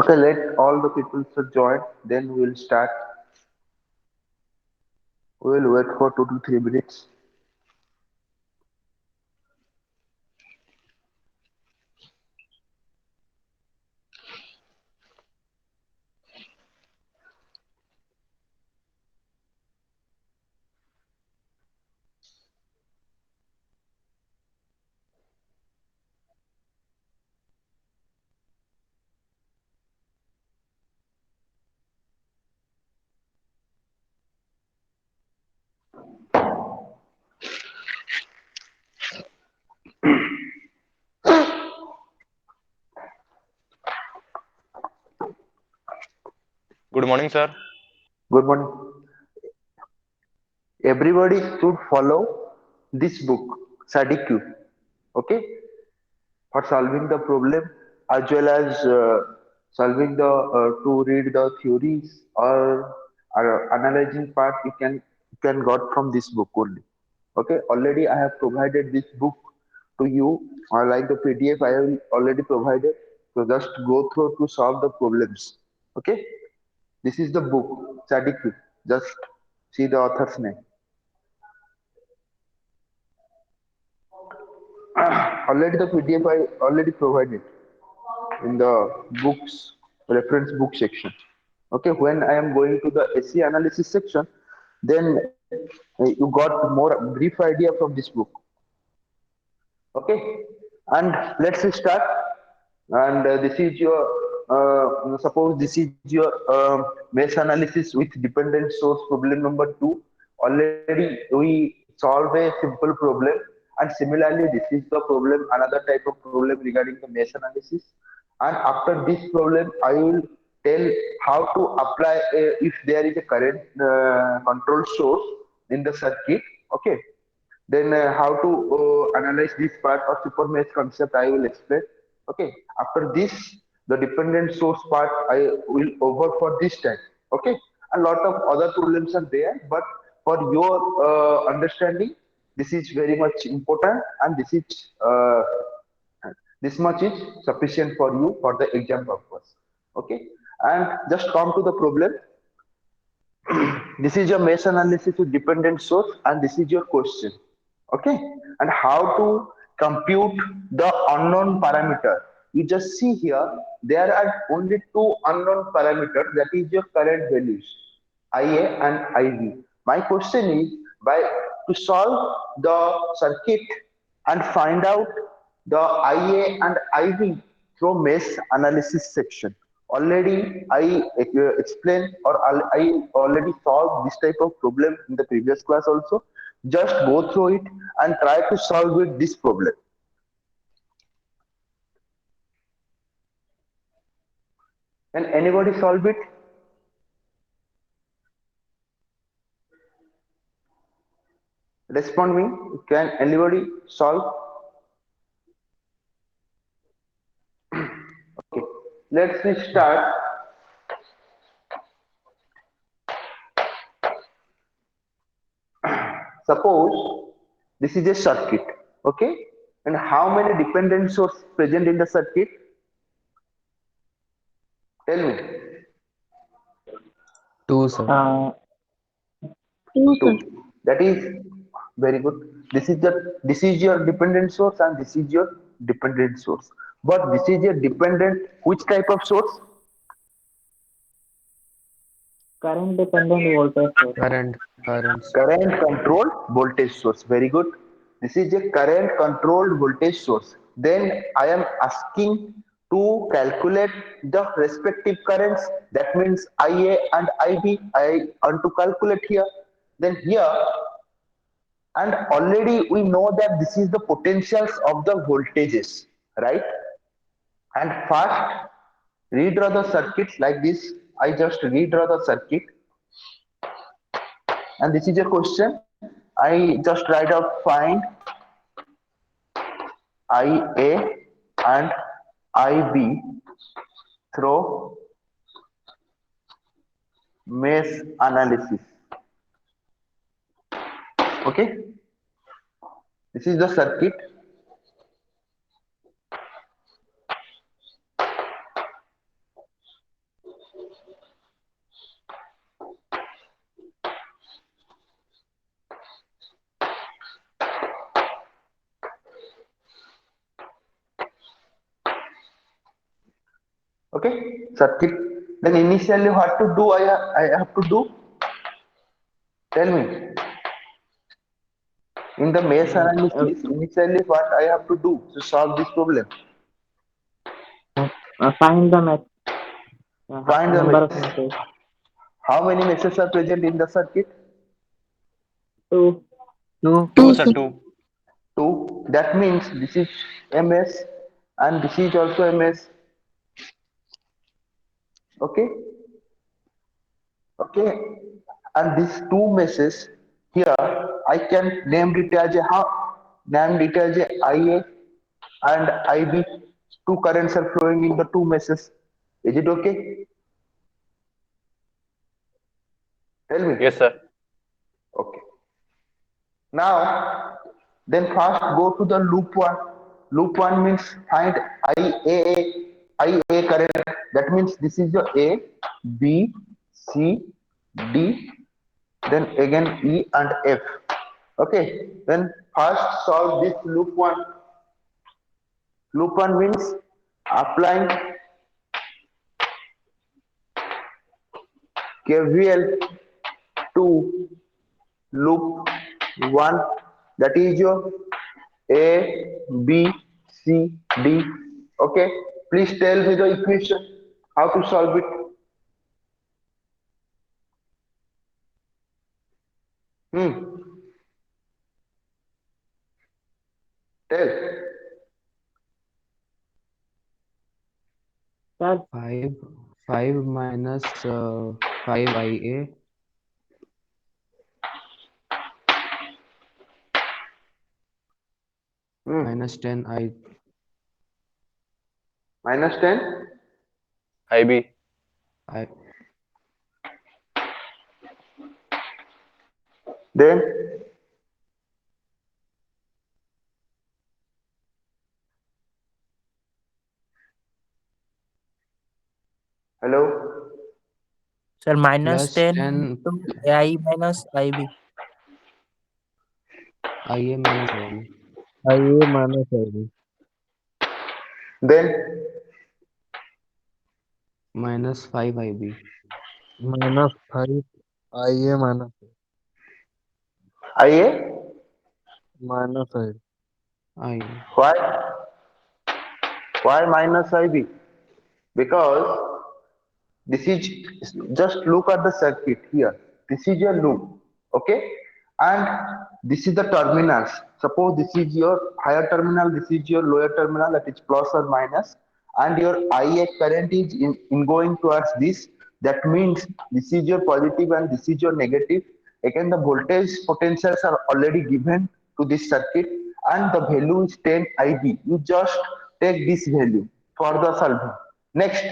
Okay, let all the people to join. Then we'll start. We'll wait for 2 to 3 minutes. Good morning, sir. Good morning. Everybody should follow this book, SADIQ. Okay, for solving the problem as well as solving the to read the theories or analyzing part you can got from this book only. Okay, already I have provided this book to you, or like the PDF I have already provided. So just go through to solve the problems. Okay, this is the book Sadiq. Just see the author's name. Already the PDF I already provided in the books reference book section. Okay, when I am going to the SE analysis section, then you got more brief idea from this book. Okay, and let's start. And this is your suppose this is your mesh analysis with dependent source problem number 2. Already we solve a simple problem, and similarly this is the problem, another type of problem regarding the mesh analysis. And after this problem I will tell how to apply if there is a current control source in the circuit. Okay, then how to analyze this part of super mesh concept I will explain. Okay. After this, the dependent source part I will over for this time. Okay. A lot of other problems are there, but for your understanding, this is very much important, and this much is sufficient for you for the exam purpose. Okay. And just come to the problem. This is your mesh analysis with dependent source, and this is your question. Okay, and how to compute the unknown parameter. You just see here, there are only two unknown parameters, that is your current values, IA and IV. My question is, by to solve the circuit and find out the IA and IV through mesh analysis section. Already I explained, or I already solved this type of problem in the previous class also. Just go through it and try to solve it this problem. Can anybody solve it? Respond me. Can anybody solve? Okay. Let's start. Suppose this is a circuit. Okay. And how many dependent sources present in the circuit? Tell me. Two, sir. Two, sir. Two. That is very good. This is your dependent source, and this is your dependent source. But this is your dependent which type of source? Current dependent voltage source. Current. Current controlled voltage source. Very good. This is a current controlled voltage source. Then I am asking to calculate the respective currents. That means IA and IB. I want to calculate here. Then here, and already we know that this is the potentials of the voltages, right? And first redraw the circuit like this. I just redraw the circuit, and this is a question. I just write out find IA and IB through mesh analysis. Okay, this is the circuit. Okay, circuit. Then initially what to do? I have to do. Tell me. In the mesh Uh, uh, analysis, initially what I have to do to solve this problem? Find the Find the number of meshes. meshes. How many meshes are present in the circuit? Two. Two. Two, sir, two. Two. That means this is a mesh and this is also a mesh. Okay. Okay. And these two meshes here, I can name it as a how? Name it as a IA and IB. Two currents are flowing in the two meshes. Is it okay? Tell me. Yes, sir. Okay. Now, then first go to the loop one. Loop one means find IA current. That means this is your A, B, C, D, then again E and F. Okay. Then first solve this loop one. Loop one means applying KVL to loop one. That is your A, B, C, D. Okay. Please tell me the equation. How to solve it? Hmm. Tell. Sir, 5 minus 5 IA Hmm. minus 10 Minus 10. IB. I Then hello. Sir, minus plus 10 10 into AI minus IB. IA minus IB IA minus IB. Then minus 5 IB Minus 5 IA minus IA. minus I. IA. Why? Why minus IB? Because this is just look at the circuit here. This is your loop, okay, and this is the terminals. Suppose this is your higher terminal, this is your lower terminal, that is plus or minus, and your IA current is in going towards this. That means this is your positive and this is your negative. Again, the voltage potentials are already given to this circuit, and the value is 10 IB. You just take this value for the solving. Next,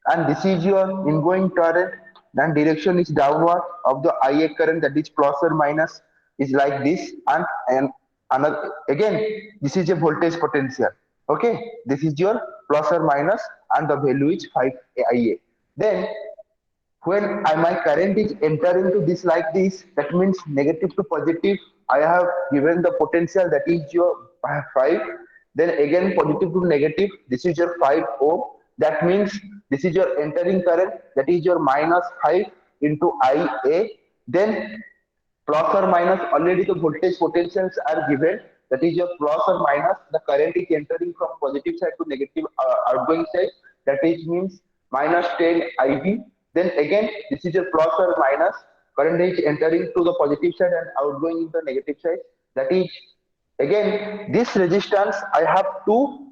and this is your ingoing current, then direction is downward of the IA current, that is plus or minus is like this, and another again this is a voltage potential. Okay, this is your plus or minus and the value is 5 IA. Then when my current is entering to this like this, that means negative to positive, I have given the potential, that is your 5. Then again positive to negative, this is your 5 ohm. That means this is your entering current, that is your minus 5 into IA. Then plus or minus, already the voltage potentials are given, that is your plus or minus, the current is entering from positive side to negative outgoing side, that is means minus 10 IB. Then again this is your plus or minus, current is entering to the positive side and outgoing in the negative side, that is again this resistance I have to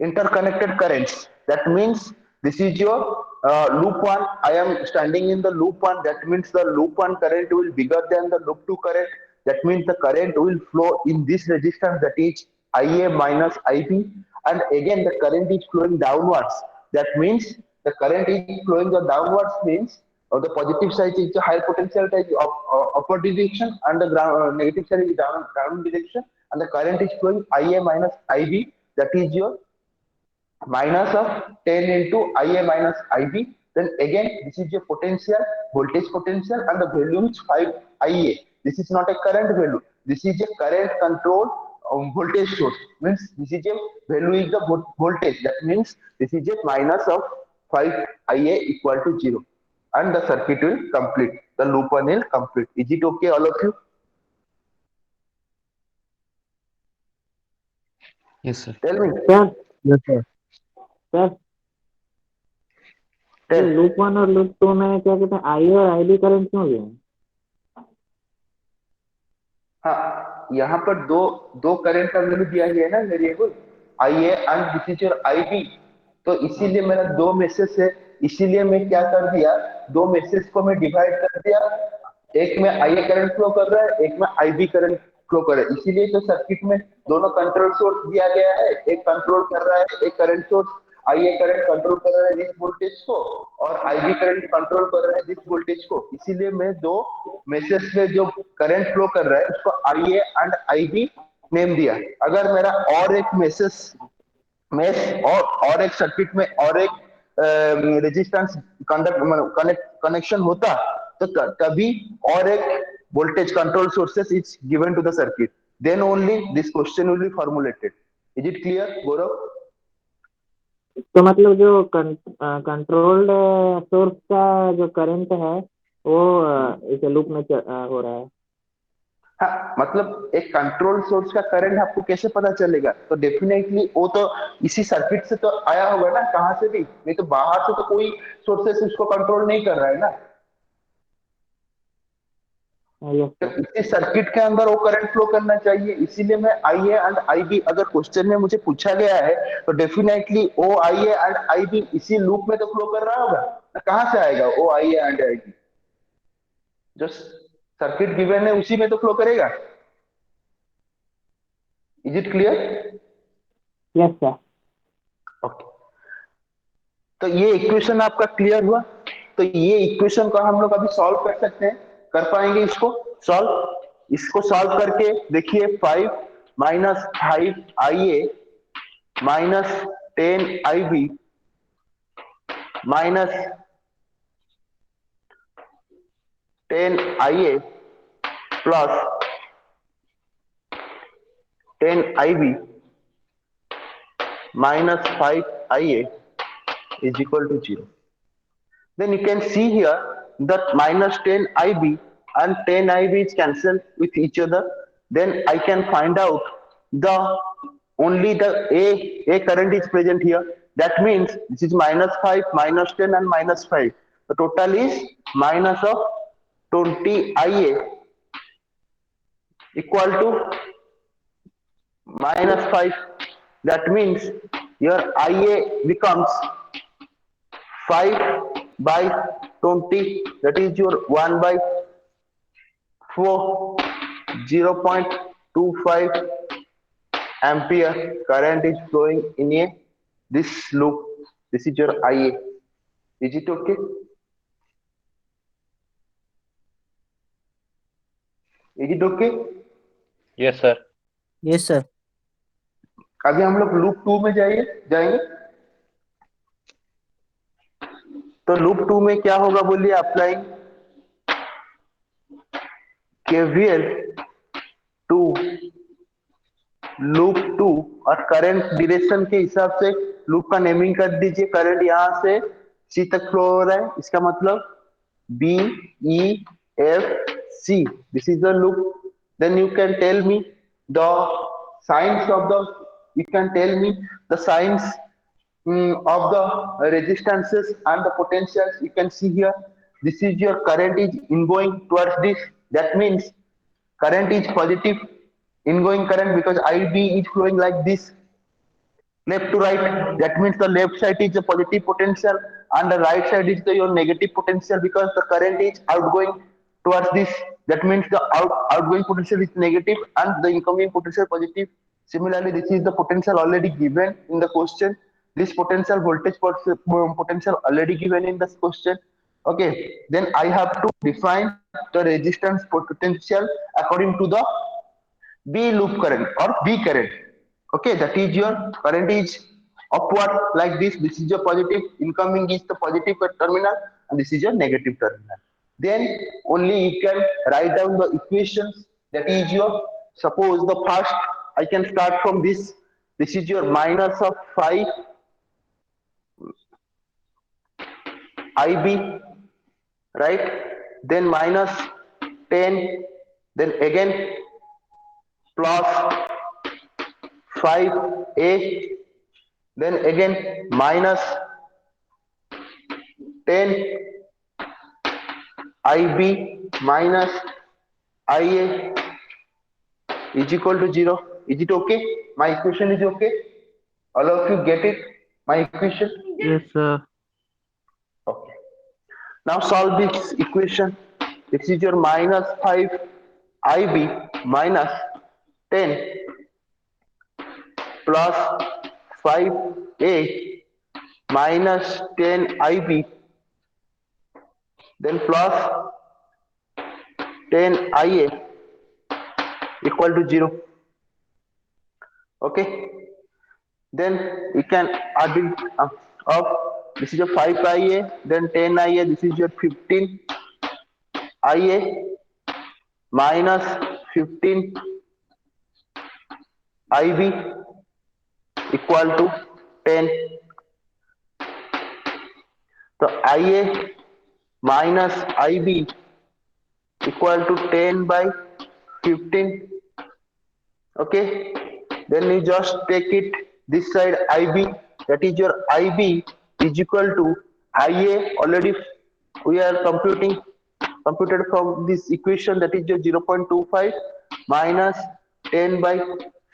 interconnected currents. That means this is your loop one. I am standing in the loop one. That means the loop one current will be bigger than the loop two current. That means the current will flow in this resistance, that is IA minus IB. And again the current is flowing downwards. That means the current is flowing the downwards means the positive side is the high potential side of upward direction and the negative side is down direction, and the current is flowing IA minus IB, that is your minus of 10 into IA minus IB. Then again this is your potential, voltage potential, and the value is 5 IA. This is not a current value, this is a current control voltage source, means this is a value is the voltage, that means this is a minus of 5 ia equal to 0, and the circuit will complete, the loop one will complete. Is it okay all of you? Yes, sir. Tell me. Sir Yes, sir. Sir ये Tell. Loop 1 और loop 2 में क्या कहते हैं, आई और ID current क्यों दिए हैं? हाँ, यहाँ पर दो दो करंट का वैल्यू दिया गया है ना variable, I A and this is your I B. तो इसीलिए मेरा दो मैसेज है, इसीलिए मैं क्या कर दिया, दो मैसेज को मैं डिवाइड कर दिया, एक में आई ए करंट फ्लो कर रहा है, एक में आई बी करंट फ्लो कर रहा है। इसीलिए तो सर्किट में दोनों कंट्रोल सोर्स दिया गया है, एक कंट्रोल कर रहा है, एक current source I A current control कर रहा है दिस वोल्टेज को, और आई बी करंट कंट्रोल कर रहा है दिस वोल्टेज को। इसीलिए मैं दो मैसेज में जो करंट फ्लो कर रहा है उसको I A and I B name दिया। अगर मेरा और एक मैसेज मेश और एक सर्किट में और एक रेजिस्टेंस कनेक्शन होता, तो तभी और एक voltage control sources is given to the circuit, then only this question will be formulated. Is it clear Gaurav? तो मतलब जो कंट्रोल्ड सोर्स का जो करंट है वो इस लूप में हो रहा है। हाँ, मतलब एक कंट्रोल सोर्स का करंट आपको कैसे पता चलेगा? तो डेफिनेटली वो तो इसी सर्किट से तो आया होगा ना, कहां से भी, नहीं तो बाहर से तो कोई सोर्सेस उसको कंट्रोल नहीं कर रहा है ना। यस तो सर। इसी सर्किट के अंदर वो करंट फ्लो करना चाहिए। इसीलिए मैं I A and I B, अगर क्वेश्चन में मुझे पूछा गया है तो डेफिनेटली ओ I A and I B इसी लूप में तो फ्लो कर रहा होगा, तो कहां से आएगा ओ I A and I B? जो सर्किट गिवन है उसी में तो फ्लो करेगा। Is it clear? Yes sir. Okay, तो ये इक्वेशन आपका क्लियर हुआ। तो ये इक्वेशन को हम लोग अभी सॉल्व कर सकते हैं, कर पाएंगे इसको सॉल्व। इसको सॉल्व करके देखिए, 5 - 5 IA -10 IB -10 IA plus 10 IB -5 IA is equal to 0. Then you can see here that -10 IB and 10 IB is cancelled with each other. Then I can find out the only the A current is present here. That means this is -5, -10 and -5. The total is minus of 20 IA equal to -5. That means your IA becomes 5/20, that is your 1/4, 0.25 ampere current is flowing in this loop. This is your IA. Is it okay? Is it okay? Yes, sir. Yes, sir. अभी हम लोग loop 2 में जाएंगे। तो loop 2 में क्या होगा बोलिए? अप्लाइंग KVL टू लूप 2 और करंट डायरेक्शन के हिसाब से लूप का नेमिंग कर दीजिए। करंट यहां से सी तक फ्लो हो रहा है, इसका मतलब BEFC, this is the loop. Then you can tell me the signs of the, you can tell me the signs of the resistances and the potentials. You can see here, this is your current is ingoing towards this, that means current is positive ingoing current, because IB is flowing like this, left to right. That means the left side is the positive potential and the right side is your negative potential, because the current is outgoing towards this. That means the outgoing potential is negative and the incoming potential positive. Similarly, this is the potential already given in the question. This potential voltage potential already given in this question. Okay, then I have to define the resistance potential according to the B loop current or B current. Okay, that is your current is upward like this. This is your positive, incoming is the positive terminal, and this is your negative terminal. Then only you can write down the equations. That is your, suppose the first I can start from this. This is your minus of 5 IB, right? Then minus 10, then again plus 5A, then again minus 10 IB minus IA is equal to 0. Is it okay? My equation is okay? All of you get it? My equation? Yes, sir. Okay. Now solve this equation. This is your minus 5 IB minus 10 plus 5A minus 10 IB, then plus 10 IA equal to 0. Okay. Then we can add it up. This is your 5 IA, then 10 IA. This is your 15 IA minus 15 IB equal to 10. So IA minus IB equal to 10 by 15. Okay. Then you just take it this side IB. That is your IB is equal to IA. Already we are computed from this equation, that is your 0.25 minus 10 by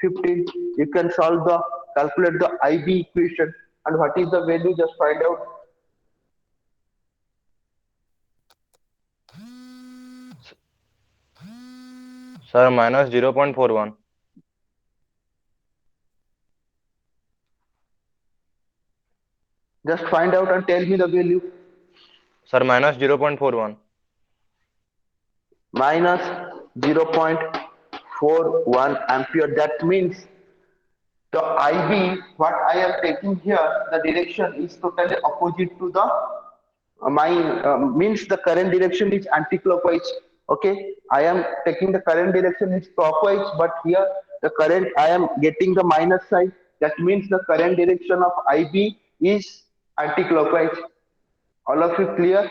15. You can calculate the IB equation, and what is the value, just find out. Sir, minus 0.41. Just find out and tell me the value. Sir, minus 0.41. Minus 0.41 ampere. That means the IB, what I am taking here, the direction is totally opposite to the means the current direction is anti-clockwise. Okay, I am taking the current direction is clockwise, but here the current I am getting the minus side. That means the current direction of IB is anti-clockwise. All of you clear?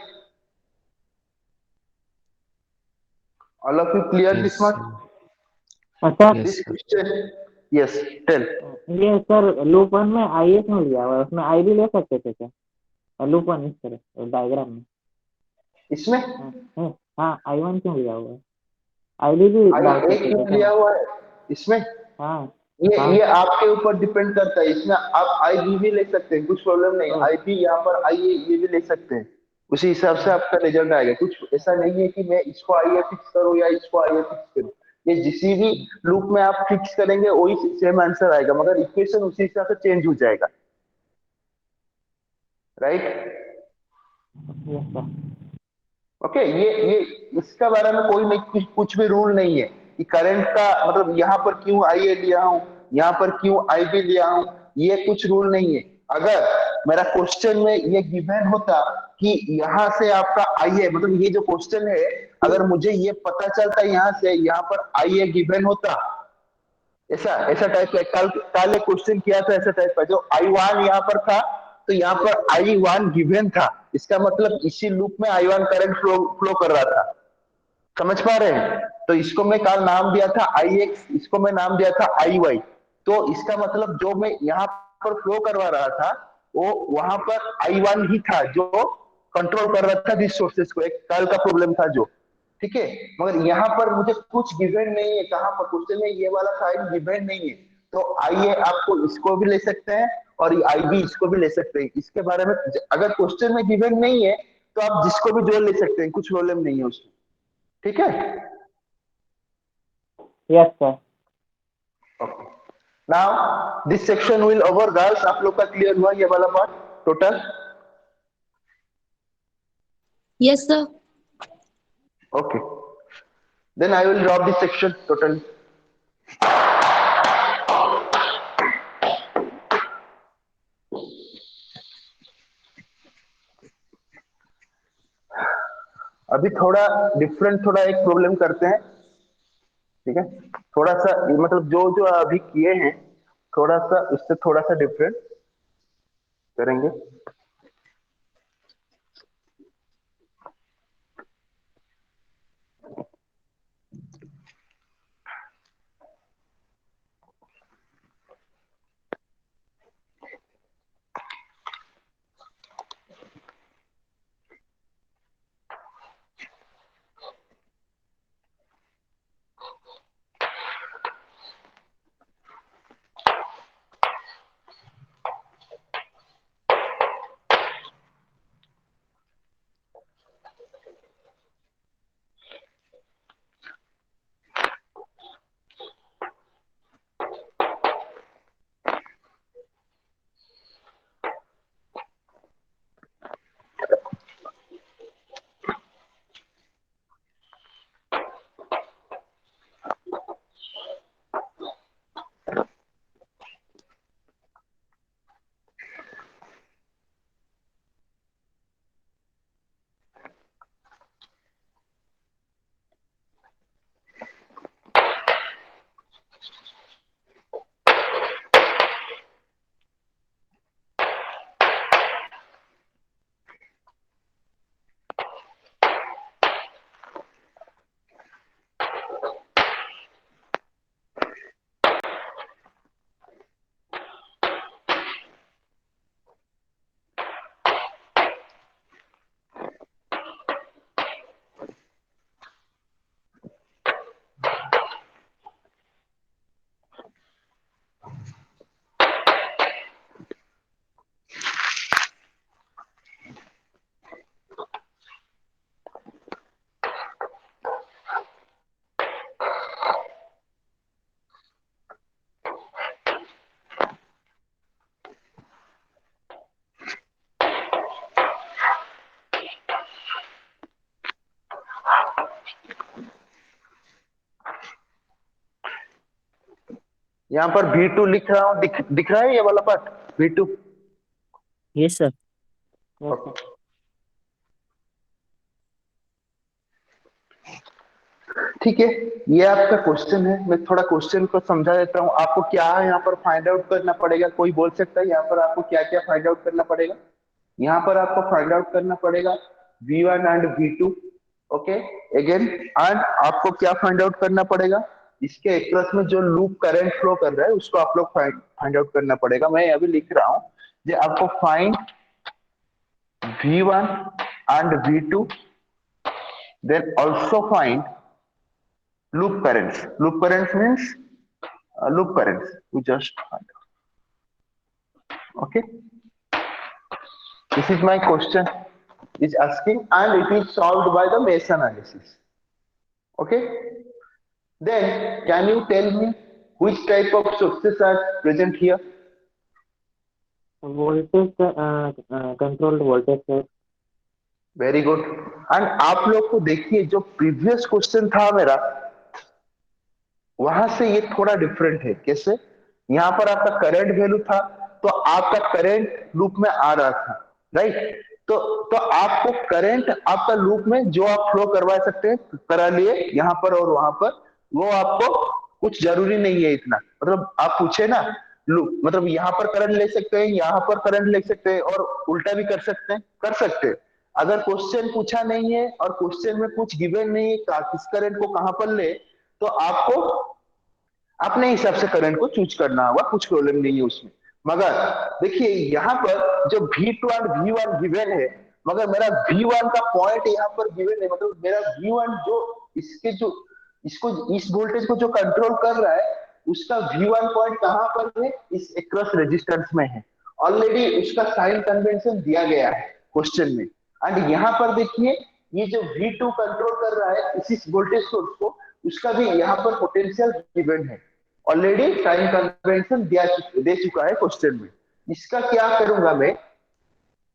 All of you clear Yes, this much? sir. अच्छा Yes, This sir. question, yes, tell. ये sir loop one में आई ए क्यों लिया हुआ है, उसमें आई भी ले सकते थे क्या लूप वन इस तरह डायग्राम में? इसमें हाँ आई वन क्यों लिया हुआ है? आई डी भी आई डाल ए सकते क्यों थे लिया क्या? हुआ है इसमें? हाँ ये आपके ऊपर डिपेंड करता है। इसमें आप आई बी भी ले सकते हैं, कुछ प्रॉब्लम नहीं। आई बी यहाँ पर आई ए ये भी ले सकते हैं, उसी हिसाब से आपका रिजल्ट आएगा। कुछ ऐसा नहीं है कि मैं इसको आई ए फिक्स करूँ या इसको आई ए फिक्स करूँ। ये जिसी भी लूप में आप फिक्स करेंगे वही सेम आंसर आएगा, मगर इक्वेशन उसी हिसाब से चेंज हो जाएगा। राइट? Yes sir. ओके, ये इसका बारे में कोई नहीं, कुछ भी रूल नहीं है कि करंट का मतलब यहाँ पर क्यों आई ए लिया हूँ, यहाँ पर क्यों आई बी लिया हूँ, ये कुछ रूल नहीं है। अगर मेरा क्वेश्चन में ये गिवन होता कि यहाँ से आपका आई ए, मतलब ये जो क्वेश्चन है, अगर मुझे ये पता चलता यहाँ से यहाँ पर आई ए गिवन होता, ऐसा ऐसा टाइप का कल एक क्वेश्चन किया था ऐसा टाइप का, जो आई वन यहाँ पर था तो यहाँ पर आई वन गिवन था, इसका मतलब इसी लूप में आई वन करंट फ्लो कर रहा था। समझ पा रहे हैं? तो इसको मैं कल नाम दिया था आई एक्स, इसको मैं नाम दिया था आई वाई। तो इसका मतलब जो मैं यहाँ पर फ्लो करवा रहा था वो वहां पर आई वन ही था जो कंट्रोल कर रहा था दिस सोर्सेस को। एक कल का प्रॉब्लम था जो, ठीक है। मगर यहाँ पर मुझे कुछ गिवन नहीं है, कहाँ पर क्वेश्चन में ये वाला साइन गिवन नहीं है। तो आइए आपको इसको भी ले सकते हैं और आई बी इसको भी ले सकते हैं। इसके बारे में अगर क्वेश्चन में गिवन नहीं है तो आप जिसको भी जोड़ ले सकते हैं, कुछ प्रॉब्लम नहीं है उसमें, ठीक है। Yes sir. Okay, now this section will over girls. आप लोग का क्लियर हुआ ये वाला part total? Yes, sir. Okay, then I will drop this section totally. अभी थोड़ा डिफरेंट, थोड़ा एक प्रॉब्लम करते हैं, ठीक है। थोड़ा सा मतलब जो जो अभी किए हैं थोड़ा सा उससे थोड़ा सा डिफरेंट करेंगे। यहाँ पर V2 लिख रहा हूँ, दिख रहा है ये वाला पार्ट V2। Yes sir. ठीक है, ये आपका क्वेश्चन है। मैं थोड़ा क्वेश्चन को समझा देता हूँ आपको। क्या यहाँ पर फाइंड आउट करना पड़ेगा, कोई बोल सकता है यहाँ पर आपको क्या क्या फाइंड आउट करना पड़ेगा? यहाँ पर आपको फाइंड आउट करना पड़ेगा V1 and V2। Okay, again and आपको क्या फाइंड आउट करना पड़ेगा? इसके अक्रॉस में जो लूप करंट फ्लो कर रहा है उसको आप लोग फाइंड आउट करना पड़ेगा। मैं अभी लिख रहा हूँ कि आपको find V1 and V2, then also find loop currents. Loop currents means loop currents. We just find. Okay. This is my question. Is asking and it is solved by the mesh analysis. Okay. Then can you tell me which type of sources are present here? Voltage controlled voltage source. Very good. And आप लोग को देखिए जो previous question था मेरा वहां से ये थोड़ा डिफरेंट है। कैसे? यहाँ पर आपका करंट वैल्यू था तो आपका करंट लूप में आ रहा था, राइट? तो आपको करंट आपका लूप में जो आप फ्लो करवा सकते हैं करा लिए यहाँ पर और वहां पर, वो आपको कुछ जरूरी नहीं है इतना। मतलब आप पूछे ना लूप, मतलब यहाँ पर करंट ले सकते हैं, यहाँ पर करंट ले सकते हैं और उल्टा भी कर सकते हैं, कर सकते हैं। अगर क्वेश्चन पूछा नहीं है और क्वेश्चन में कुछ गिवन नहीं है किस करंट को कहां पर ले, तो आपको अपने हिसाब से करंट को चूज करना होगा, कुछ प्रॉब्लम नहीं है उसमें। मगर देखिए यहाँ पर जो V2 और V1 गिवन है, मगर मेरा V1 का पॉइंट यहाँ पर गिवन है। मतलब मेरा V1 जो इसके जो इसको इस वोल्टेज को जो कंट्रोल कर रहा है उसका V1 पॉइंट कहां पर है? इस अक्रॉस रेजिस्टेंस में है। ऑलरेडी उसका साइन कन्वेंशन दिया गया है क्वेश्चन में। एंड यहाँ पर देखिए ये जो V2 कंट्रोल कर रहा है इसी वोल्टेज सोर्स को, उसका भी यहाँ पर पोटेंशियल गिवन है। ऑलरेडी साइन कन्वेंशन दे चुका है क्वेश्चन में। इसका क्या करूंगा मैं?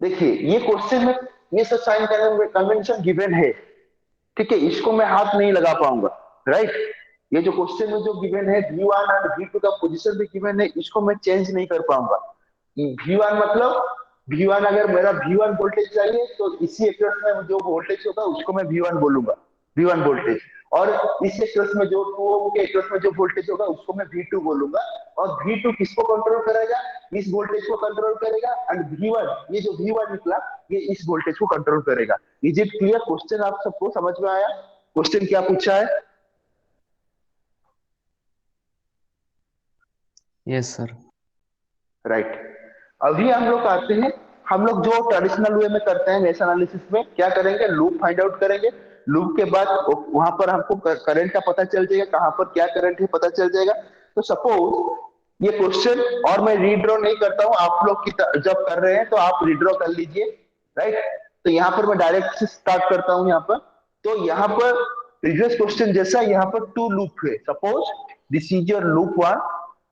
देखिए ये क्वेश्चन में ये सब साइन कन्वेंशन गिवन है, ठीक है, इसको मैं हाथ नहीं लगा पाऊंगा, राइट? ये जो क्वेश्चन में जो गिवन है V1 और V2 का पोजीशन भी गिवन है, इसको मैं चेंज नहीं कर पाऊंगा। V1 मतलब V1 अगर मेरा V1 वोल्टेज चाहिए तो इसी अक्रॉस में जो वोल्टेज होगा उसको मैं V1 बोलूंगा, V1 वोल्टेज। और इस एक्रोस में जो 2 ओम के एक्रोस में जो वोल्टेज होगा उसको मैं V2 बोलूंगा, और V2 किसको कंट्रोल करेगा, इस वोल्टेज को कंट्रोल करेगा, एंड V1 ये जो V1 निकला ये इस वोल्टेज को कंट्रोल करेगा। Is it clear? क्वेश्चन आप सबको समझ में आया? क्वेश्चन क्या पूछा है? Yes sir. राइट। अभी हम लोग आते हैं, हम लोग जो ट्रेडिशनल वे में करते हैं मेश एनालिसिस में, क्या करेंगे, लूप फाइंड आउट करेंगे। लूप के बाद वहां पर हमको करंट का पता चल जाएगा, कहां पर क्या करंट है पता चल जाएगा। तो सपोज ये क्वेश्चन, और मैं रीड्रॉ नहीं करता हूं, आप लोग की जब कर रहे हैं तो आप रीड्रॉ कर लीजिए। राइट। तो यहाँ पर मैं डायरेक्ट से स्टार्ट करता हूं यहाँ पर। तो यहाँ पर प्रीवियस क्वेश्चन जैसा यहाँ पर 2 लूप है। Suppose this is your loop 1,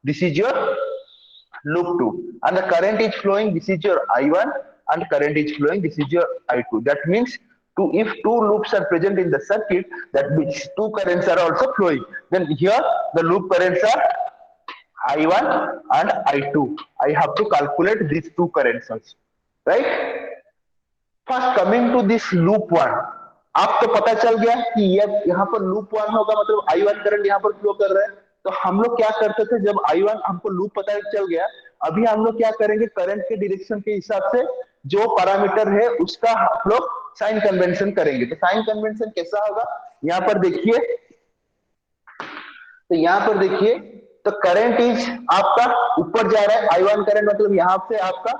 this is your loop 2, and the current is flowing, this is your I1, and current is flowing, this is your I2. That means if two loops are present in the circuit, that means two currents are also flowing. Then here the loop currents are I1 and I2. I have to calculate these two currents also, right? First coming to this loop one, आपको पता चल गया कि ये यहाँ पर loop one होगा, मतलब आई वन करंट यहाँ पर फ्लो कर रहा है। तो हम लोग क्या करते थे, जब आई वन हमको लूप पता चल गया, अभी हम लोग क्या करेंगे, करंट के डायरेक्शन के हिसाब से जो पैरामीटर है उसका हम लोग साइन कन्वेंशन करेंगे। तो साइन कन्वेंशन कैसा होगा, यहाँ पर देखिए, तो यहाँ पर देखिए, तो करंट इज आपका ऊपर जा रहा है, आई वन करंट मतलब यहाँ से आपका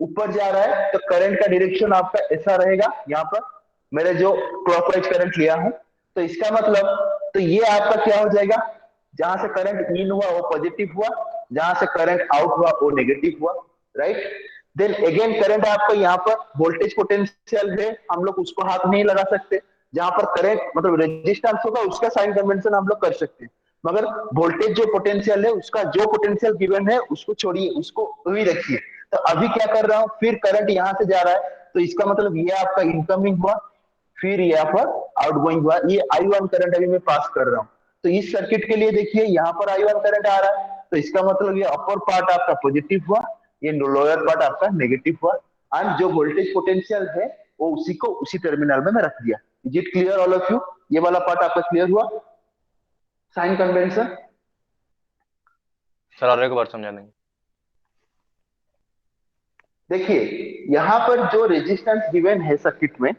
ऊपर जा रहा है, तो करंट का डायरेक्शन आपका ऐसा रहेगा। यहाँ पर मैंने जो क्लॉकवाइज करंट लिया हूं, तो इसका मतलब, तो ये आपका क्या हो जाएगा, जहां से करंट इन हुआ वो पॉजिटिव हुआ, जहां से करंट आउट हुआ वो नेगेटिव हुआ। राइट। देन अगेन करंट आपका यहाँ पर वोल्टेज पोटेंशियल है, हम लोग उसको हाथ नहीं लगा सकते। जहां पर करंट मतलब रेजिस्टेंस होगा उसका साइन कन्वेंशन हम लोग कर सकते हैं, मगर वोल्टेज जो पोटेंशियल है उसका जो पोटेंशियल गिवन है उसको छोड़िए, उसको वही रखिए। तो अभी क्या कर रहा हूं, फिर करंट यहां से जा रहा है, तो इसका मतलब ये आपका इनकमिंग हुआ, फिर यहाँ पर आउटगोइंग हुआ। ये आई वन करंट अभी मैं पास कर रहा हूँ। तो इस सर्किट के लिए देखिए यहाँ पर आई वन करंट आ रहा है, तो इसका मतलब ये अपर पार्ट आपका पॉजिटिव हुआ, ये लोअर पार्ट आपका नेगेटिव हुआ, एंड जो वोल्टेज पोटेंशियल है वो उसी को उसी टर्मिनल में मैं रख दिया। Is it clear all of you? ये वाला पार्ट आपका क्लियर हुआ, साइन कन्वेंशन? सर और एक बार समझा देंगे। देखिए यहाँ पर जो रेजिस्टेंस गिवन है सर्किट में,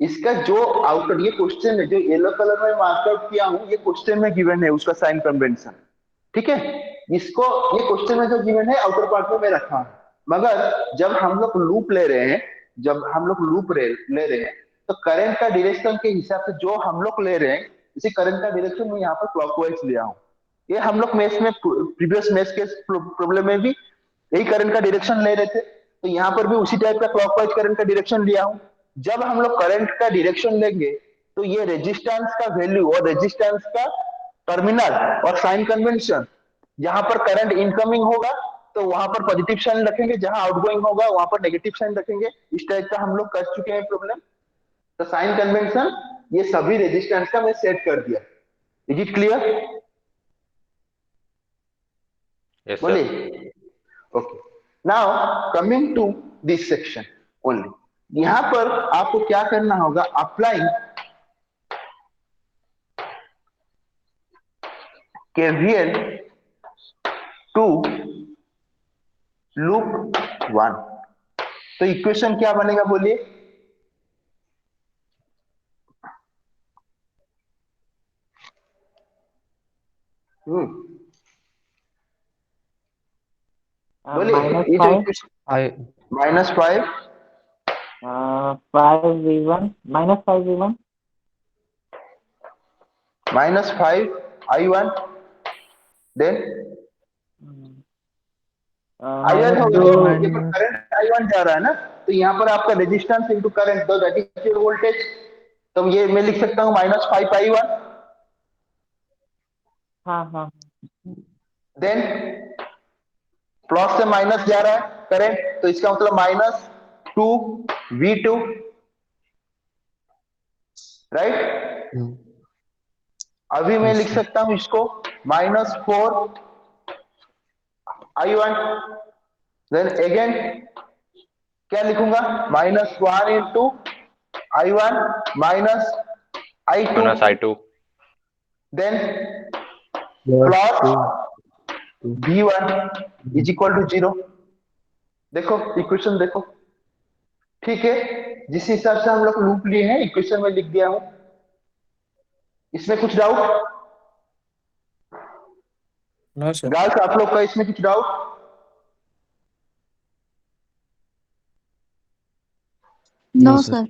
इसका जो आउटर, ये क्वेश्चन है जो येलो कलर में मार्क आउट किया हूं, ये क्वेश्चन में गिवन है उसका साइन कन्वेंशन। ठीक है, इसको, ये क्वेश्चन में जो गिवन है आउटर पार्ट में मैं रखा हूं। मगर जब हम लोग लूप ले रहे हैं, जब हम लोग लूप ले रहे हैं, तो करंट का डायरेक्शन के हिसाब से जो हम लोग ले रहे हैं, इसी करंट का डायरेक्शन मैं यहाँ पर क्लॉकवाइज लिया हूँ। ये हम लोग मैथ में प्रीवियस मैथ के प्रॉब्लम में भी यही करंट का डायरेक्शन ले रहे थे, तो यहाँ पर भी उसी टाइप का क्लॉकवाइज करंट का डायरेक्शन लिया हूँ। जब हम लोग करंट का डायरेक्शन लेंगे तो ये रेजिस्टेंस का वैल्यू और रेजिस्टेंस का टर्मिनल और साइन कन्वेंशन, जहां पर करंट इनकमिंग होगा तो वहां पर पॉजिटिव साइन रखेंगे, जहां आउटगोइंग होगा वहां पर नेगेटिव साइन रखेंगे। इस टाइप का हम लोग कर चुके हैं प्रॉब्लम। तो साइन कन्वेंशन ये सभी रेजिस्टेंस का मैं सेट कर दिया। Is it clear? Yes sir. बोलिए। Okay, now coming to this section only. यहां पर आपको क्या करना होगा, applying KVL to loop one. तो इक्वेशन क्या बनेगा बोलिए? बोलिए, माइनस ये जो five equation I -5 5v1 -5v1 -5 I1, then I1 minus होगा, टू देखो ये पर करंट I1 जा रहा है ना, तो यहाँ पर आपका रेजिस्टेंस इनटू करंट, तो दैट इज योर वोल्टेज। तो ये मैं लिख सकता हूँ -5 I1, हाँ हाँ देन प्लस से माइनस जा रहा है करंट, तो इसका मतलब -2V2, राइट। अभी मैं लिख सकता हूं इसको -4I1, देन अगेन क्या लिखूंगा, -1 into I1 -I2, minus I2। Then Plus plus 2. V1 is equal to 0। देखो इक्वेशन देखो, ठीक है। जिस हिसाब से हम लोग लूप लिए हैं इक्वेशन में लिख दिया हूं। इसमें कुछ डाउट नो सर। गर्ल्स, आप लोग का इसमें कुछ doubt? No, no sir. Sir.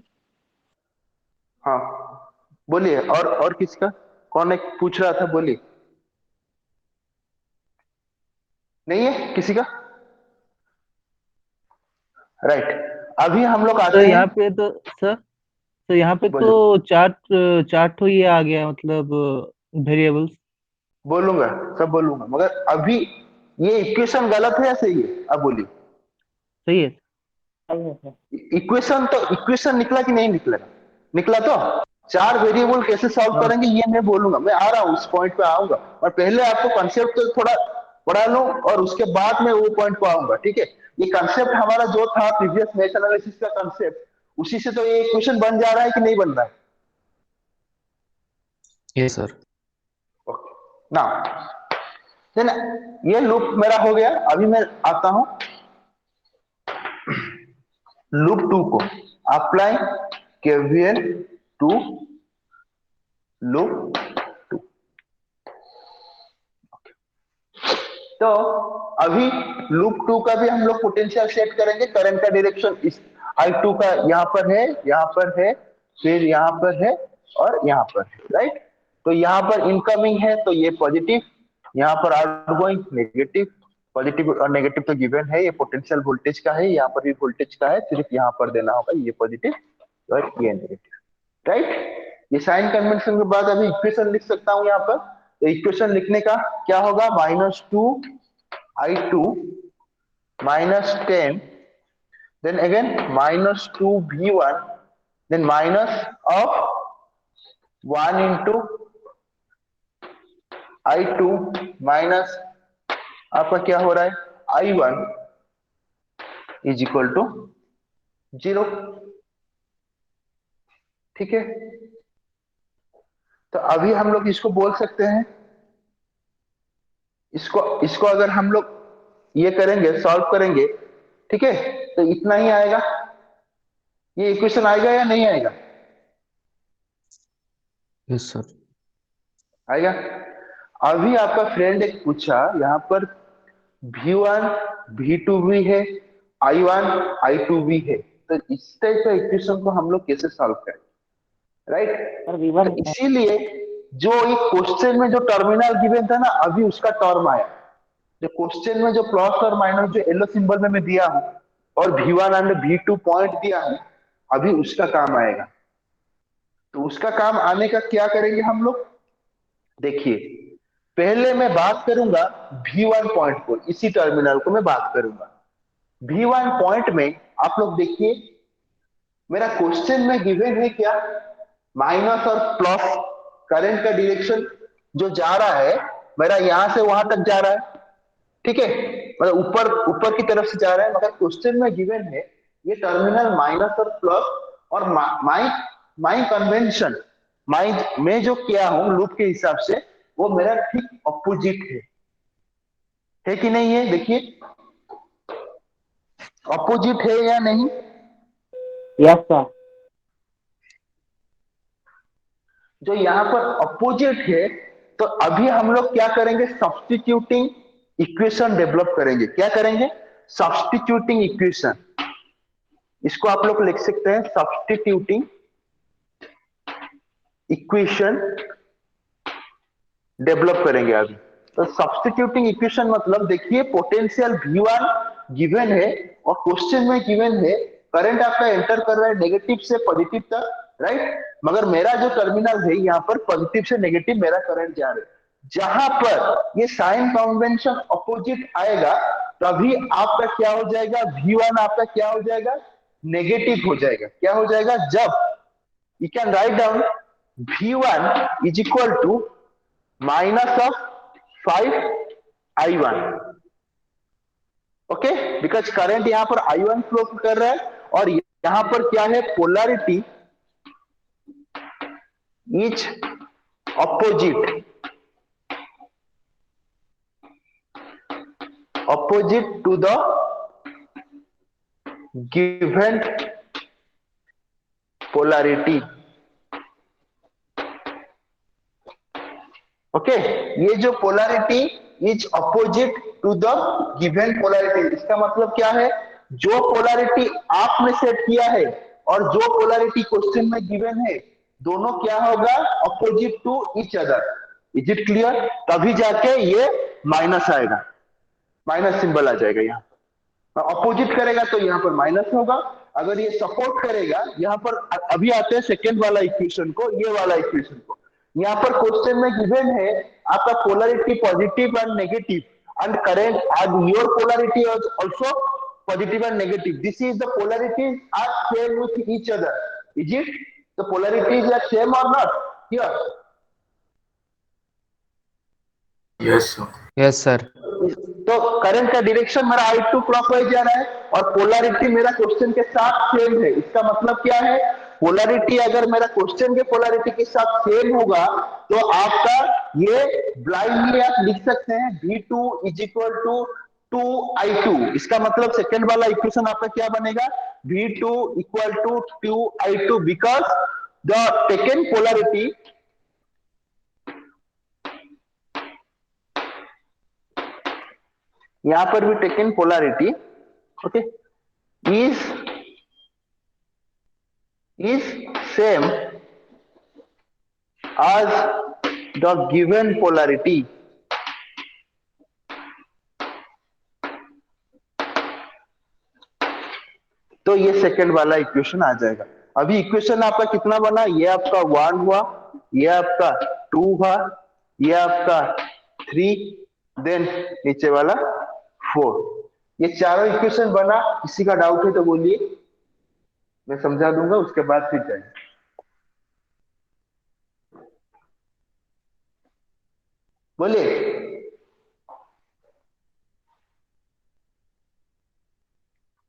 हाँ बोलिए। और किसका, कौन एक पूछ रहा था, बोलिए। नहीं है किसी का? राइट। अभी हम लोग सर आते हैं, यहाँ पे तो सर यहाँ पे तो बोलो। चार्ट चार्ट तो ये आ गया मतलब वेरिएबल्स। बोलूंगा, सब बोलूंगा, मगर अभी ये इक्वेशन गलत है या सही है? अब बोलिए। सही है। सही है सर। इक्वेशन तो इक्वेशन निकला कि नहीं निकलेगा? निकला तो चार वेरिएबल कैसे सॉल्व हाँ करेंगे ये मैं बोलूंगा, मैं आ रहा हूँ उस पॉइंट पे आऊंगा। और पहले आपको कंसेप्ट तो थोड़ा पढ़ा लो और उसके बाद में वो पॉइंट पे आऊंगा, ठीक है। ये कंसेप्ट हमारा जो था प्रीवियस मैथ एनालिसिस का कंसेप्ट, उसी से तो ये इक्वेशन बन जा रहा है कि नहीं बन रहा है? Yes, sir. ओके ना, देन ये लूप मेरा हो गया। अभी मैं आता हूं लूप 2 को। Apply KVL to loop 2। तो अभी लूप 2 का भी हम लोग पोटेंशियल सेट करेंगे। करंट का डायरेक्शन इस I2 का यहाँ पर है, यहाँ पर है, फिर यहाँ पर है और यहाँ पर है, राइट। तो यहाँ पर इनकमिंग है तो ये पॉजिटिव, यहाँ पर आउटगोइंग नेगेटिव। पॉजिटिव और नेगेटिव तो गिवन है, ये पोटेंशियल वोल्टेज का है, यहाँ पर भी वोल्टेज का है, सिर्फ यहाँ पर देना होगा ये पॉजिटिव और ये नेगेटिव, राइट। ये साइन कन्वेंशन के बाद अभी इक्वेशन लिख सकता हूँ यहाँ पर। तो इक्वेशन लिखने का क्या होगा, -2 I2 -10, then again -2 V1, then minus of 1 into I2 minus आपका क्या हो रहा है I1 इज इक्वल टू 0, ठीक है। तो अभी हम लोग इसको बोल सकते हैं, इसको इसको अगर हम लोग ये करेंगे, सॉल्व करेंगे, ठीक है, तो इतना ही आएगा। ये इक्वेशन आएगा या नहीं आएगा? Yes, sir. आएगा। अभी आपका फ्रेंड एक पूछा, यहाँ पर V1 V2 भी है, I1 I2 भी है, तो इस टाइप का इक्वेशन को हम लोग कैसे सॉल्व करें, राइट। सर तो V1 इसीलिए जो एक क्वेश्चन में जो टर्मिनल गिवन था ना, अभी उसका टर्म आया। जो क्वेश्चन में जो प्लस और माइनस जो येलो सिंबल में मैं दिया हूं और V1 एंड V2 पॉइंट दिया हूं, अभी उसका काम आएगा। तो उसका काम आने का क्या करेंगे हम लोग, देखिए। पहले मैं बात करूंगा V1 पॉइंट को, इसी टर्मिनल को मैं बात करूंगा। V1 पॉइंट में आप लोग देखिए, मेरा क्वेश्चन में गिवन है क्या, माइनस और प्लस करंट का डायरेक्शन जो जा रहा है मेरा यहां से वहां तक जा रहा है, ठीक है, मतलब ऊपर ऊपर की तरफ से जा रहा है। मगर क्वेश्चन में गिवन है ये टर्मिनल माइनस और प्लस, और माई माई कन्वेंशन, माई मैं जो किया हूं लूप के हिसाब से, वो मेरा ठीक अपोजिट है कि नहीं है? देखिए अपोजिट है या नहीं? Yes sir. जो यहाँ पर अपोजिट है, तो अभी हम लोग क्या करेंगे, सब्स्टिट्यूटिंग इक्वेशन डेवलप करेंगे। क्या करेंगे, सब्स्टिट्यूटिंग इक्वेशन। इसको आप लोग लिख सकते हैं सब्स्टिट्यूटिंग इक्वेशन डेवलप करेंगे अभी। तो सब्स्टिट्यूटिंग इक्वेशन मतलब देखिए, पोटेंशियल V1 गिवन है और क्वेश्चन में गिवन है करंट आपका एंटर कर रहा है नेगेटिव से पॉजिटिव तक, राइट। मगर मेरा जो टर्मिनल है यहाँ पर पॉजिटिव से नेगेटिव मेरा करंट जा रहा है। जहां पर ये साइन कन्वेंशन अपोजिट आएगा, तभी आपका क्या हो जाएगा, V1 आपका क्या हो जाएगा, नेगेटिव हो जाएगा। क्या हो जाएगा, जब you can write down V1 is equal to minus of 5 I1, okay, because current यहां पर I1 फ्लो कर रहा है और यहां पर क्या है, polarity is opposite, opposite to the given polarity. Okay, ये जो polarity is opposite to the given polarity, इसका मतलब क्या है, जो पोलैरिटी आपने सेट किया है और जो पोलैरिटी क्वेश्चन में गिवन है, दोनों क्या होगा, opposite to each other. Is it clear? तभी जाके ये माइनस आएगा, माइनस सिंबल आ जाएगा। यहाँ अपोजिट करेगा तो यहाँ पर माइनस होगा, अगर ये सपोर्ट करेगा, यहाँ पर अभी आते हैं सेकेंड वाला इक्वेशन को, ये वाला इक्वेशन को। यहाँ पर क्वेश्चन में गिवन है आपका polarity positive and negative, and current and your polarity is also positive and negative. This is the polarities are same with each other. Is it the polarities are same or not? Here yes sir. तो current का direction मेरा I2 clockwise जा रहा है और polarity मेरा question के साथ सेम है। इसका मतलब क्या है, पोलैरिटी अगर मेरा क्वेश्चन के पोलैरिटी के साथ सेम होगा तो आपका ये ब्लाइंडली आप लिख सकते हैं V2 is equal to 2I2। इसका मतलब सेकेंड वाला इक्वेशन आपका क्या बनेगा, V2 equal to 2I2, because the taken polarity यहां पर भी taken polarity okay is same as the given polarity। तो ये सेकंड वाला इक्वेशन आ जाएगा। अभी इक्वेशन आपका कितना बना, ये आपका 1 हुआ, ये आपका 2 हुआ, ये आपका 3, देन नीचे वाला 4। ये चारों इक्वेशन बना। किसी का डाउट है तो बोलिए, मैं समझा दूंगा, उसके बाद फिर जाएंगे। बोलिए।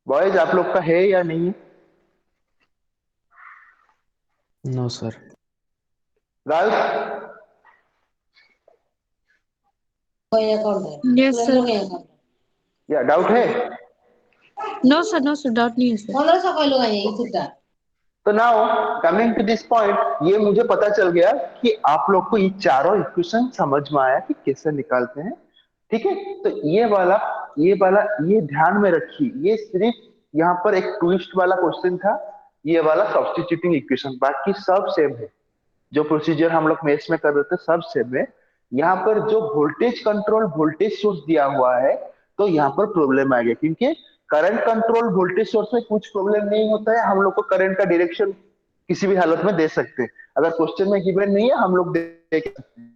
बॉयज आप लोग का है या नहीं? No sir. Girls? Yes, sir. या डाउट है? No, sir. No, sir. Doubt नहीं है, sir. तो now coming to this point, ये मुझे पता चल गया कि आप लोग को ये चारों इक्वेशन समझ में आया कि कैसे निकालते हैं। ठीक है, तो ये ध्यान में रखिए, ये सिर्फ यहाँ पर एक ट्विस्ट वाला क्वेश्चन था, ये वाला सब्स्टिट्यूटिंग इक्वेशन, बाकी सब सेम है। जो प्रोसीजर हम लोग मेथ्स में कर रहे थे सब सेम है। यहाँ पर जो वोल्टेज कंट्रोल वोल्टेज सोर्स दिया हुआ है, तो यहाँ पर प्रॉब्लम आ गया, क्योंकि करंट कंट्रोल वोल्टेज सोर्स में कुछ प्रॉब्लम नहीं होता है। हम लोग को करंट का डायरेक्शन किसी भी हालत में दे सकते हैं, अगर क्वेश्चन में गिवन नहीं है हम लोग दे सकते हैं।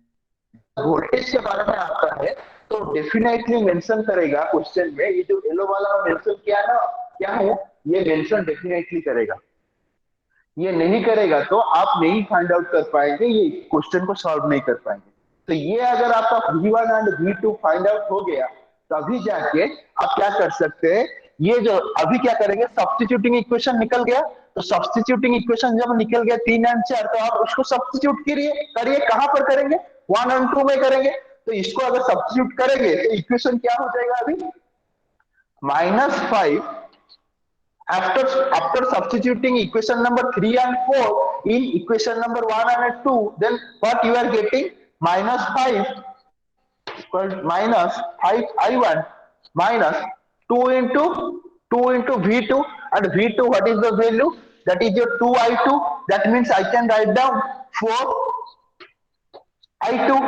वोल्टेज के बारे में आता है तो डेफिनेटली मेंशन करेगा क्वेश्चन में, ये जो येलो वाला मेंशन किया ना, क्या है ये मेंशन डेफिनेटली करेगा। ये नहीं करेगा तो आप नहीं फाइंड आउट कर पाएंगे, ये क्वेश्चन को सॉल्व नहीं कर पाएंगे। तो ये अगर आपका V1 and V2 find out हो गया, तभी जाके आप क्या कर सकते हैं, ये जो अभी क्या करेंगे, सब्स्टिट्यूटिंग इक्वेशन निकल गया, तो सब्स्टिट्यूटिंग इक्वेशन जब निकल गया 3 एंड 4, तो आप उसको सब्स्टिट्यूट करिए। कहां पर करेंगे, 1 एंड 2 में करेंगे। तो इसको अगर सब्स्टिट्यूट करेंगे तो इक्वेशन क्या हो जाएगा, अभी -5 after substituting equation number 3 and 4 in equation number 1 and 2, then what you are getting, -5 minus 5I1 minus 2 into V2, and V2 what is the value, that is your 2I2. That means I can write down 4I2,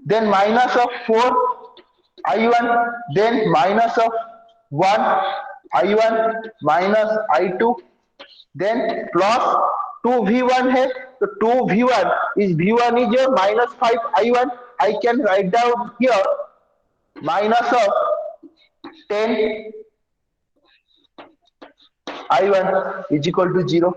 then minus of 4I1, then minus of 1I1 minus I2, then plus 2V1 है, तो 2V1 is V1 is your -5I1. I can write down here minus of 10I1 is equal to 0.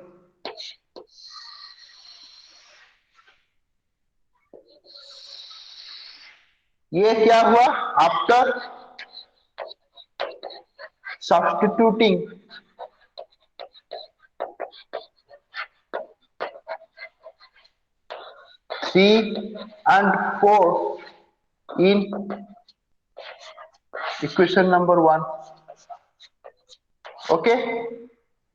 ये क्या हुआ, after substituting three and 4 in equation number 1। Okay,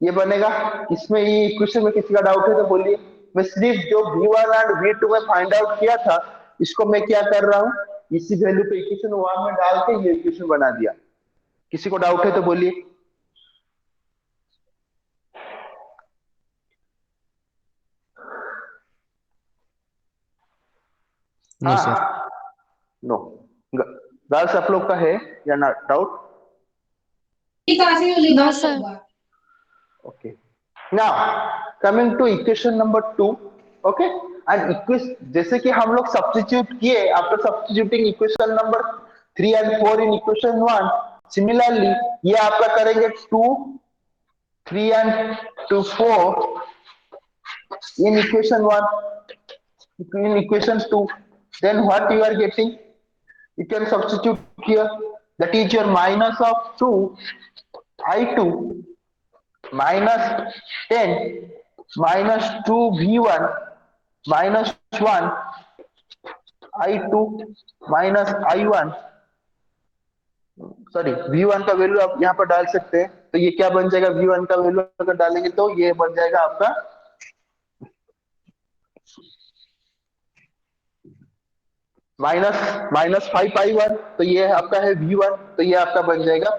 ये बनेगा। इसमें ये equation में किसी का डाउट है तो बोलिए। मैं सिर्फ जो V1 और V2 में फाइंड आउट किया था, इसको मैं क्या कर रहा हूँ, इसी वैल्यू पे इक्वेशन 1 में डाल के ये इक्वेशन बना दिया। किसी को डाउट है तो बोलिए। No sir. हाँ, नो। गर्ल्स आप लोग का है या ना doubt? No, sir. Okay. Now coming to equation number 2. Okay. And equation जैसे कि हम लोग सब्स्टिट्यूट किए, after substituting equation number 3 and 4 in equation 1, similarly ये आपका करेंगे 2, 3 and 2, 4 in equation 1, in equation 2. Then what you are getting? You can substitute here. That is your minus of 2 I2 minus 10 minus 2V1 minus 1 I2 minus I1, sorry V1 का value आप यहाँ पर डाल सकते हैं। तो ये क्या बन जाएगा, V1 का वैल्यू अगर डालेंगे तो ये बन जाएगा आपका माइनस 5I1। तो ये आपका है V1, तो ये आपका बन जाएगा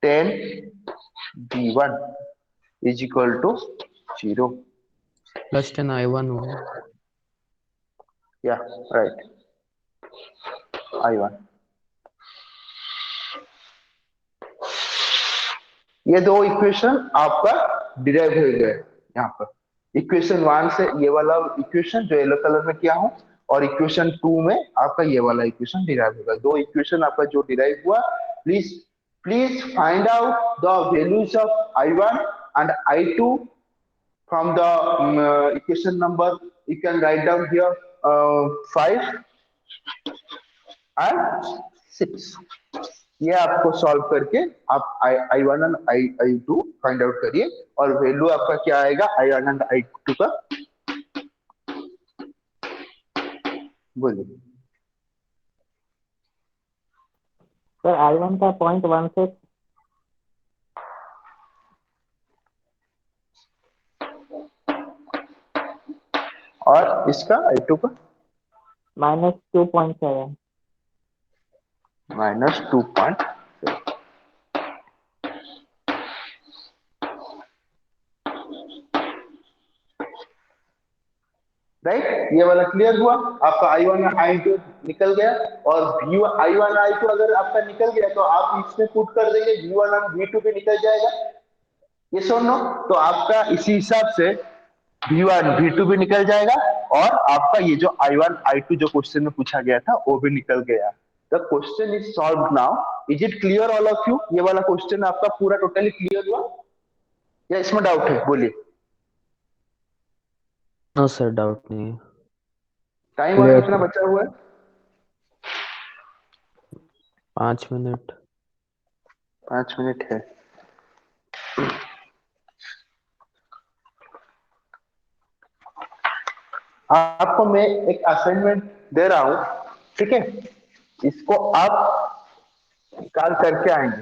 +10V1 is equal to 0। +10 I1 होगा। या राइट, I1। ये दो इक्वेशन आपका डिराइव हो गए यहाँ पर। इक्वेशन 1 से ये वाला इक्वेशन जो येलो कलर में किया हूं, और इक्वेशन 2 में आपका ये वाला इक्वेशन डिराइव होगा। दो इक्वेशन आपका जो डिराइव हुआ, please please find out the values of I1 and I2 from the equation number. You can write down here 5 and 6। ये आपको सॉल्व करके आप I1 and I2 find out करिए, और वैल्यू आपका क्या आएगा I1 एंड I2 का, बोलिए। सर I1 का 0.16 और इसका I2 का -2.7। -2.7। राइट, ये वाला क्लियर हुआ। आपका I1 और I2 निकल गया, और I1 I2 अगर आपका निकल गया तो आप इसमें पुट कर देंगे, V1 और V2 भी निकल जाएगा। ये सुनो, तो आपका इसी हिसाब से V1 V2 भी निकल जाएगा, और आपका ये जो I1 I2 जो क्वेश्चन में पूछा गया था वो भी निकल गया। The question is solve now. Is it clear all of you? ये वाला क्वेश्चन आपका पूरा टोटली क्लियर हुआ या इसमें डाउट है, बोलिए। नो सर, डाउट नहीं है। टाइम और क्लियर कितना सर। बचा हुआ है? 5 मिनट। 5 मिनट है। आपको मैं एक असाइनमेंट दे रहा हूं, ठीक है? इसको आप कल करके आएंगे,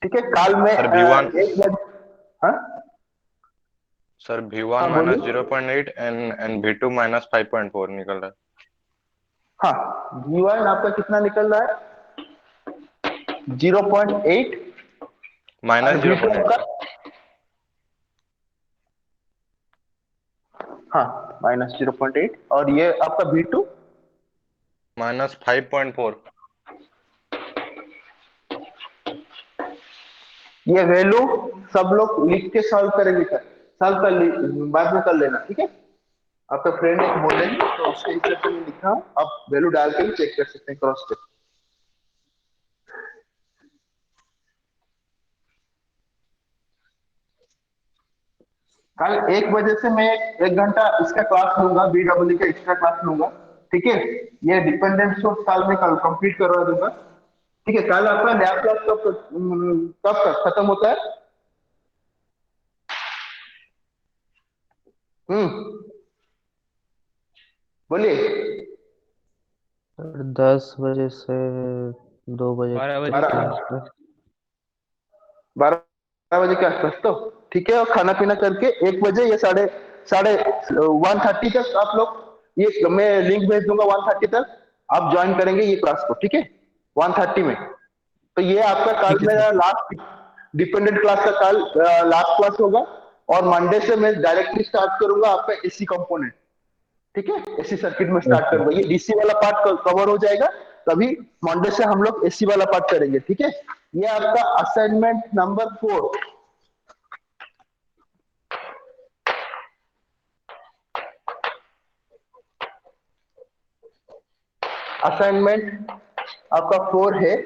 ठीक है? कल में सर V1 एक बजे। हाँ सर V1 हाँ माइनस बोलिए। 0.8 एंड V2 माइनस 5.4 निकल रहा है। हाँ, V1 आपका कितना निकल रहा है? 0.8, और माइनस V2 0.8 आपका, सर। हाँ -0.8, और ये आपका V2 माइनस 5.4। ये वैल्यू सब लोग लिख के सॉल्व करेंगे सर। सॉल्व कर बाद में कर लेना, ठीक है? आपका फ्रेंड एक बोलेंगे तो उसके हिसाब से मैं लिखा हूं, आप वैल्यू डाल के भी चेक कर सकते हैं, क्रॉस चेक। कल 1 बजे से मैं 1 घंटा इसका क्लास लूंगा, BEE का एक्स्ट्रा क्लास लूंगा, ठीक है? ये डिपेंडेंट सोर्स कल में कल कंप्लीट करवा दूंगा, ठीक है? कल आपका लैब क्लास कब तक खत्म होता है? बोलिए। सर 10 बजे से 2 बजे 12 बजे के बारह आसपास। 12 बजे के आसपास तो ठीक है। और खाना पीना करके 1 बजे या साढ़े साढ़े 1:30 तक आप लोग, ये मैं लिंक भेज दूंगा 1:30 तक आप ज्वाइन करेंगे ये क्लास को, ठीक है, 1:30 में। तो ये आपका कल ठीक है सर। मेरा लास्ट डिपेंडेंट क्लास का कल लास्ट क्लास होगा। और मंडे से मैं डायरेक्टली स्टार्ट करूंगा आपका एसी कंपोनेंट, ठीक है, एसी सर्किट में स्टार्ट ओके। करूंगा। ये डीसी वाला पार्ट कवर हो जाएगा, तभी मंडे से हम लोग एसी वाला पार्ट करेंगे, ठीक है। ये आपका असाइनमेंट नंबर 4। असाइनमेंट आपका 4 है।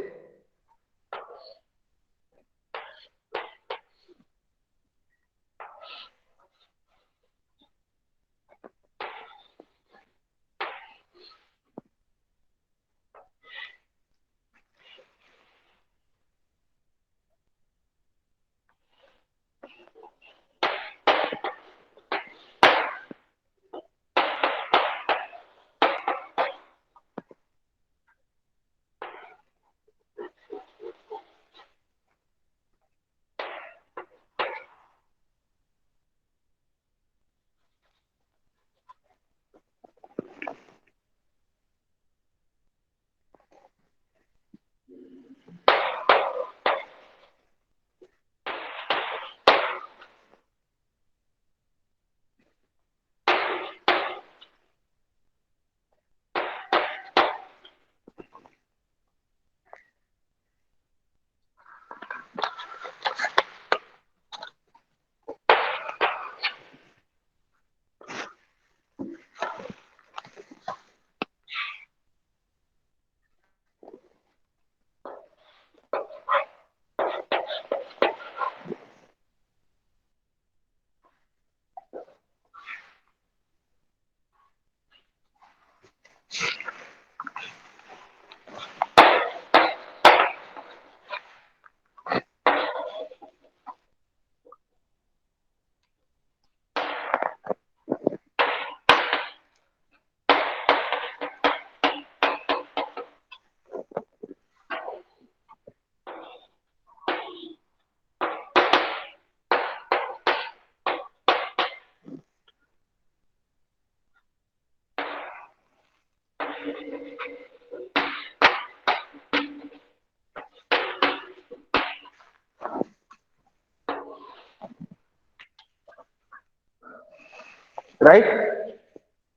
राइट,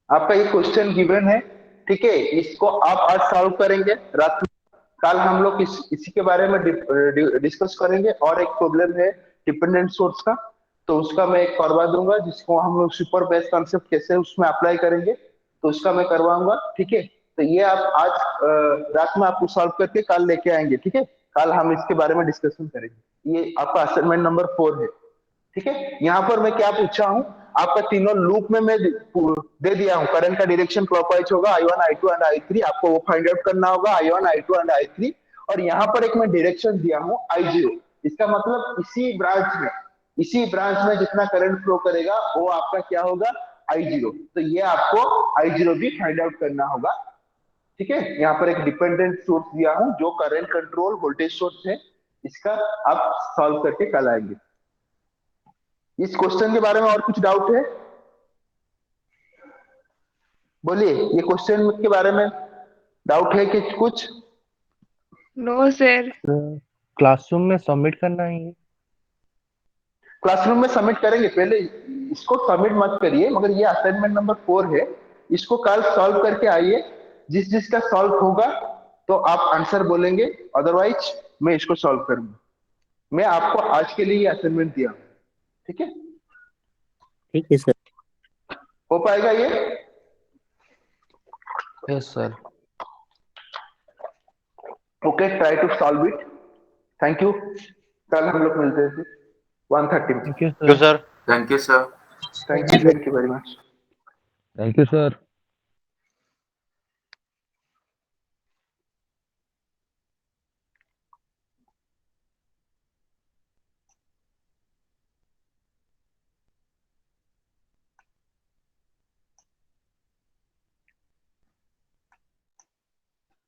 आपका ये क्वेश्चन गिवन है, ठीक है। इसको आप आज सॉल्व करेंगे रात में। कल हम लोग इसी के बारे में डिस्कस करेंगे। और एक प्रॉब्लम है डिपेंडेंट सोर्स का, तो उसका मैं एक करवा दूंगा, जिसको हम लोग सुपर बेस कॉन्सेप्ट कैसे उसमें अप्लाई करेंगे, तो उसका मैं करवाऊंगा, ठीक है। तो ये आप आज रात में आपको सॉल्व करके कल लेके आएंगे, ठीक है। कल हम इसके बारे में डिस्कशन करेंगे। ये आपका असाइनमेंट नंबर 4 है, ठीक है। यहाँ पर मैं क्या पूछा हूँ, आपका तीनों लूप में मैं दे दिया हूँ। करंट का डायरेक्शन क्लॉकवाइज होगा, I1 I2 एंड I3, आपको वो फाइंड आउट करना होगा, I1 I2 एंड I3। और यहाँ पर एक मैं डायरेक्शन दिया हूँ I0। इसका मतलब इसी ब्रांच में जितना करंट फ्लो करेगा वो आपका क्या होगा, I0। तो ये आपको I0 भी फाइंड आउट करना होगा, ठीक है। यहाँ पर एक डिपेंडेंट सोर्स दिया हूँ जो करंट कंट्रोल वोल्टेज सोर्स है। इसका आप सॉल्व करके कल आएंगे। इस क्वेश्चन के बारे में और कुछ डाउट है, बोलिए। ये क्वेश्चन के बारे में डाउट है कि कुछ? No sir. क्लासरूम में सबमिट करना है ये? क्लासरूम में सबमिट करेंगे, पहले इसको सबमिट मत करिए, मगर ये असाइनमेंट नंबर 4 है। इसको कल सॉल्व करके आइए। जिस जिसका सॉल्व होगा तो आप आंसर बोलेंगे, अदरवाइज मैं इसको सॉल्व करूंगा। मैं आपको आज के लिए ये असाइनमेंट दिया, ठीक है। ठीक है सर। हो पाएगा ये? Yes sir. Okay, try to solve it. Thank you. कल हम लोग मिलते हैं फिर 1:30 में। थैंक यू क्यों sir. Sir? Thank you sir. Thank you very much. Thank you sir.